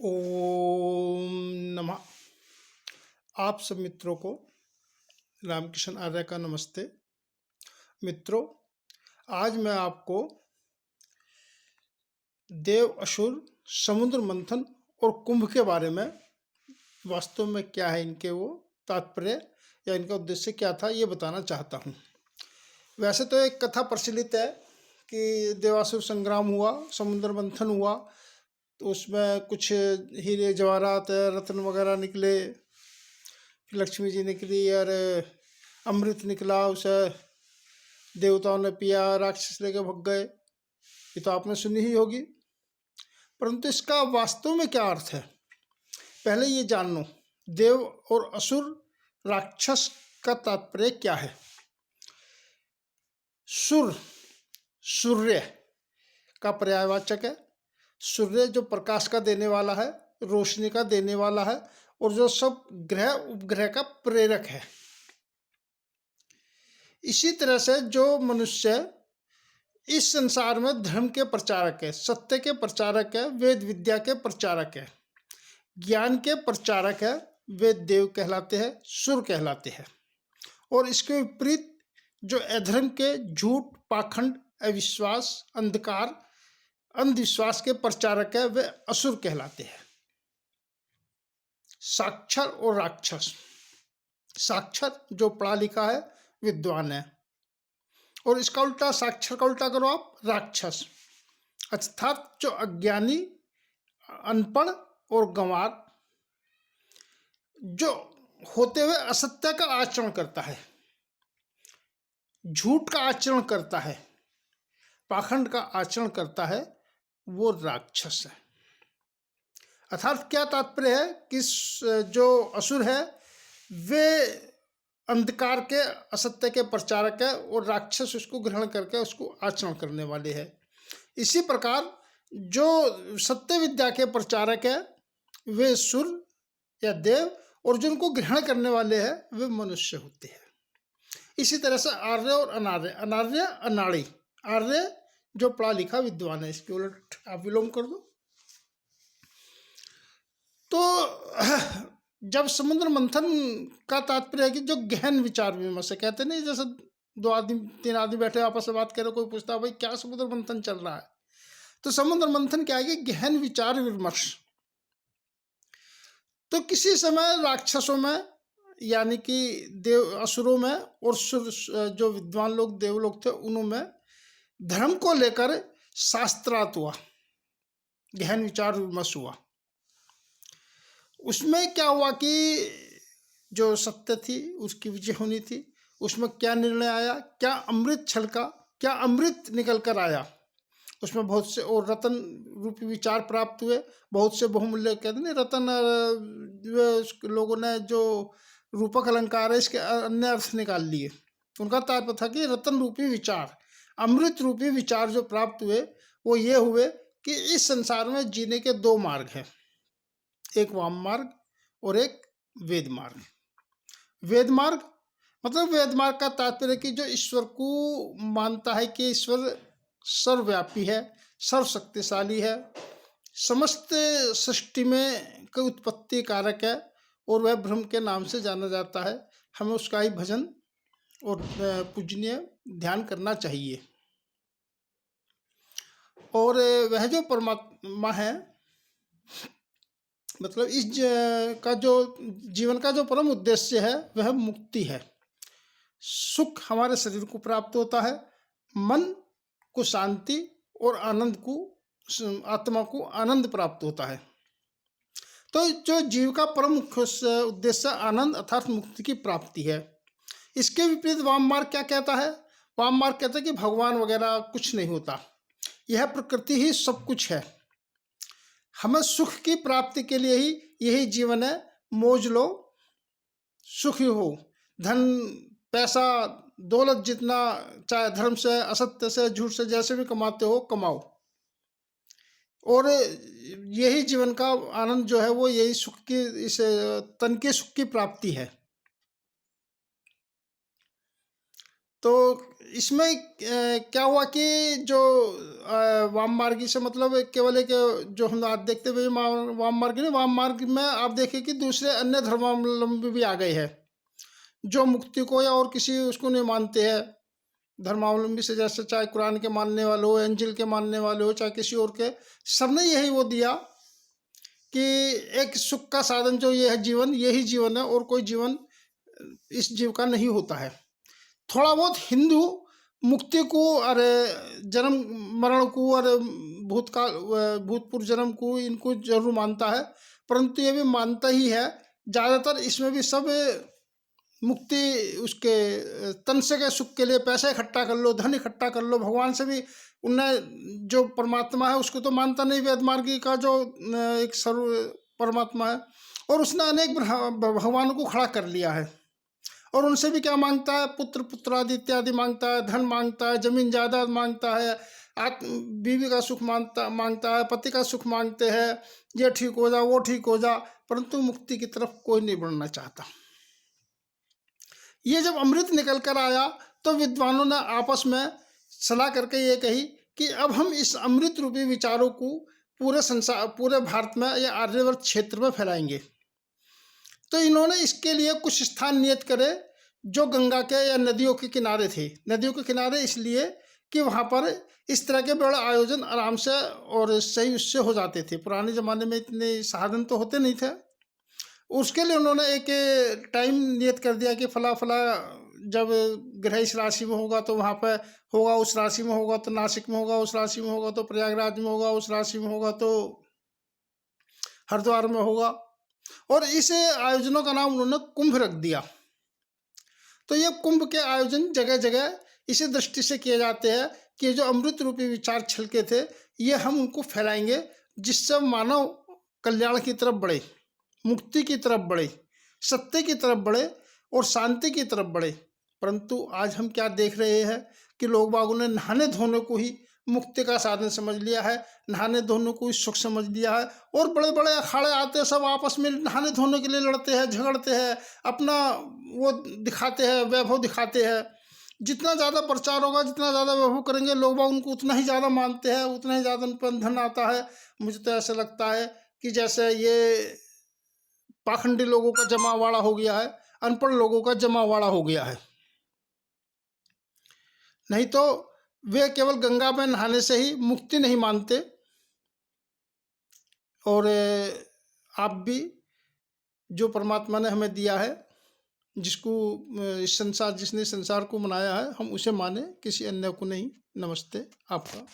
ओम नमः। आप सब मित्रों को रामकृष्ण आर्य का नमस्ते। मित्रों, आज मैं आपको देव असुर, समुद्र मंथन और कुंभ के बारे में, वास्तव में क्या है इनके वो तात्पर्य या इनका उद्देश्य क्या था, ये बताना चाहता हूँ। वैसे तो एक कथा प्रचलित है कि देवासुर संग्राम हुआ, समुद्र मंथन हुआ, तो उसमें कुछ हीरे जवाहरात रत्न वगैरह निकले, लक्ष्मी जी निकली और अमृत निकला, उसे देवताओं ने पिया, राक्षस लेके भग गए। ये तो आपने सुनी ही होगी, परंतु इसका वास्तव में क्या अर्थ है, पहले ये जान लो। देव और असुर, राक्षस का तात्पर्य क्या है। सुर सूर्य का पर्यायवाचक है। सूर्य जो प्रकाश का देने वाला है, रोशनी का देने वाला है, और जो सब ग्रह उपग्रह का प्रेरक है। इसी तरह से जो मनुष्य इस संसार में धर्म के प्रचारक है, सत्य के प्रचारक है, वेद विद्या के प्रचारक है, ज्ञान के प्रचारक है, वे देव कहलाते हैं, सुर कहलाते हैं। और इसके विपरीत जो अधर्म के, झूठ, पाखंड, अविश्वास, अंधकार, अंधविश्वास के प्रचारक है, वे असुर कहलाते हैं। साक्षर और राक्षस। साक्षर जो पढ़ा लिखा है, विद्वान है, और इसका उल्टा, साक्षर का उल्टा करो आप, राक्षस, अर्थात जो अज्ञानी, अनपढ़ और गंवार, जो होते हुए असत्य का आचरण करता है, झूठ का आचरण करता है, पाखंड का आचरण करता है, वो राक्षस है। अर्थात क्या तात्पर्य है कि जो असुर है वे अंधकार के, असत्य के प्रचारक है, और राक्षस उसको ग्रहण करके उसको आचरण करने वाले हैं। इसी प्रकार जो सत्य विद्या के प्रचारक है वे सुर या देव, और जिनको ग्रहण करने वाले हैं वे मनुष्य होते हैं। इसी तरह से आर्य और अनार्य, अनार्य अनाड़ी, आर्य जो पढ़ा लिखा विद्वान है, इसके उलट आप विलोम कर दो। तो जब समुद्र मंथन का तात्पर्य है कि जो गहन विचार विमर्श है, कहते नहीं जैसे दो आदमी, तीन आदमी बैठे आपस में बात कर रहे, कोई पूछता है भाई क्या समुद्र मंथन चल रहा है, तो समुद्र मंथन क्या है कि गहन विचार विमर्श। तो किसी समय राक्षसों में, यानी कि देव असुरों में, और सुर जो विद्वान लोग, देव लोग थे, उनमें धर्म को लेकर शास्त्रार्थ हुआ, गहन विचार विमर्श हुआ। उसमें क्या हुआ कि जो सत्य थी उसकी विजय होनी थी। उसमें क्या निर्णय आया, क्या अमृत छलका, क्या अमृत निकल कर आया, उसमें बहुत से और रतन रूपी विचार प्राप्त हुए। बहुत से बहुमूल्य, कहते नहीं रतन, लोगों ने जो रूपक अलंकार है इसके अन्य अर्थ निकाल लिए। उनका तात्पर्य था कि रतन रूपी विचार, अमृत रूपी विचार जो प्राप्त हुए, वो ये हुए कि इस संसार में जीने के दो मार्ग हैं, एक वाम मार्ग और एक वेद मार्ग। वेद मार्ग मतलब, वेद मार्ग का तात्पर्य कि जो ईश्वर को मानता है कि ईश्वर सर्वव्यापी है, सर्वशक्तिशाली है, समस्त सृष्टि में कोई उत्पत्ति कारक है, और वह ब्रह्म के नाम से जाना जाता है। हमें उसका ही भजन और पूजनीय ध्यान करना चाहिए। और वह जो परमात्मा है, मतलब इस का जो जीवन का जो परम उद्देश्य है वह मुक्ति है। सुख हमारे शरीर को प्राप्त होता है, मन को शांति और आनंद को, आत्मा को आनंद प्राप्त होता है। तो जो जीव का परम मुख्य उद्देश्य आनंद अर्थात मुक्ति की प्राप्ति है। इसके विपरीत वाम मार्ग क्या कहता है। वाम मार्ग कहता है कि भगवान वगैरह कुछ नहीं होता, यह प्रकृति ही सब कुछ है, हमें सुख की प्राप्ति के लिए ही यही जीवन है, मौज लो, सुखी हो, धन पैसा दौलत जितना चाहे धर्म से, असत्य से, झूठ से, जैसे भी कमाते हो कमाओ, और यही जीवन का आनंद जो है वो यही सुख की, इस तन के सुख की प्राप्ति है। तो इसमें क्या हुआ कि जो वाम मार्गी से मतलब केवल एक जो हम आज देखते हुए वाम मार्गी नहीं, वाम मार्ग में आप देखें कि दूसरे अन्य धर्मावलंबी भी आ गए हैं जो मुक्ति को या और किसी उसको नहीं मानते हैं धर्मावलंबी से, जैसे चाहे कुरान के मानने वाले हो, एंजिल के मानने वाले हो, चाहे किसी और के, सबने यही वो दिया कि एक सुख का साधन जो ये है जीवन, यही जीवन है और कोई जीवन इस जीव का नहीं होता है। थोड़ा बहुत हिंदू मुक्ति को और जन्म मरण को और भूतकाल भूतपूर्व जन्म को इनको जरूर मानता है, परंतु ये भी मानता ही है ज़्यादातर इसमें भी सब मुक्ति उसके तन से के सुख के लिए पैसे इकट्ठा कर लो, धन इकट्ठा कर लो, भगवान से भी उनने जो परमात्मा है उसको तो मानता नहीं, वेदमार्गी का जो एक सर्व परमात्मा है, और उसने अनेक भगवानों को खड़ा कर लिया है और उनसे भी क्या मांगता है, पुत्र पुत्रादि इत्यादि मांगता है, धन मांगता है, जमीन जायदाद मांगता है, बीवी का सुख मांगता है, पति का सुख मांगते हैं, ये ठीक हो जा वो ठीक हो जा, परंतु मुक्ति की तरफ कोई नहीं बढ़ना चाहता। ये जब अमृत निकल कर आया तो विद्वानों ने आपस में सलाह करके ये कही कि अब हम इस अमृत रूपी विचारों को पूरे संसार, पूरे भारत में या आर्यवर्त क्षेत्र में फैलाएंगे। तो इन्होंने इसके लिए कुछ स्थान नियत करे जो गंगा के या नदियों के किनारे थे। नदियों के किनारे इसलिए कि वहाँ पर इस तरह के बड़े आयोजन आराम से और सही उससे हो जाते थे। पुराने ज़माने में इतने साधन तो होते नहीं थे। उसके लिए उन्होंने एक टाइम नियत कर दिया कि फला फला जब ग्रह इस राशि में होगा तो वहाँ पर होगा, उस राशि में होगा तो नासिक में होगा, उस राशि में होगा तो प्रयागराज में होगा, उस राशि में होगा तो हरिद्वार में होगा, और इस आयोजनों का नाम उन्होंने कुंभ रख दिया। तो ये कुंभ के आयोजन जगह जगह इसी दृष्टि से किए जाते हैं कि जो अमृत रूपी विचार छलके थे ये हम उनको फैलाएंगे, जिससे मानव कल्याण की तरफ बढ़े, मुक्ति की तरफ बढ़े, सत्य की तरफ बढ़े और शांति की तरफ बढ़े। परंतु आज हम क्या देख रहे हैं कि लोग बागों ने नहाने धोने को ही मुक्ति का साधन समझ लिया है, नहाने धोने को ही सुख समझ लिया है, और बड़े बड़े अखाड़े आते हैं, सब आपस में नहाने धोने के लिए लड़ते हैं, झगड़ते हैं, अपना वो दिखाते हैं, वैभव दिखाते हैं। जितना ज़्यादा प्रचार होगा, जितना ज़्यादा वैभव करेंगे, लोग बाग उनको उतना ही ज़्यादा मानते हैं, उतना ही ज़्यादा उन पर धन आता है। मुझे तो ऐसा लगता है कि जैसे ये पाखंडी लोगों का जमावाड़ा हो गया है, अनपढ़ लोगों का जमावाड़ा हो गया है। नहीं तो वे केवल गंगा में नहाने से ही मुक्ति नहीं मानते। और आप भी जो परमात्मा ने हमें दिया है, जिसको इस संसार, जिसने संसार को बनाया है, हम उसे माने, किसी अन्य को नहीं। नमस्ते आपका।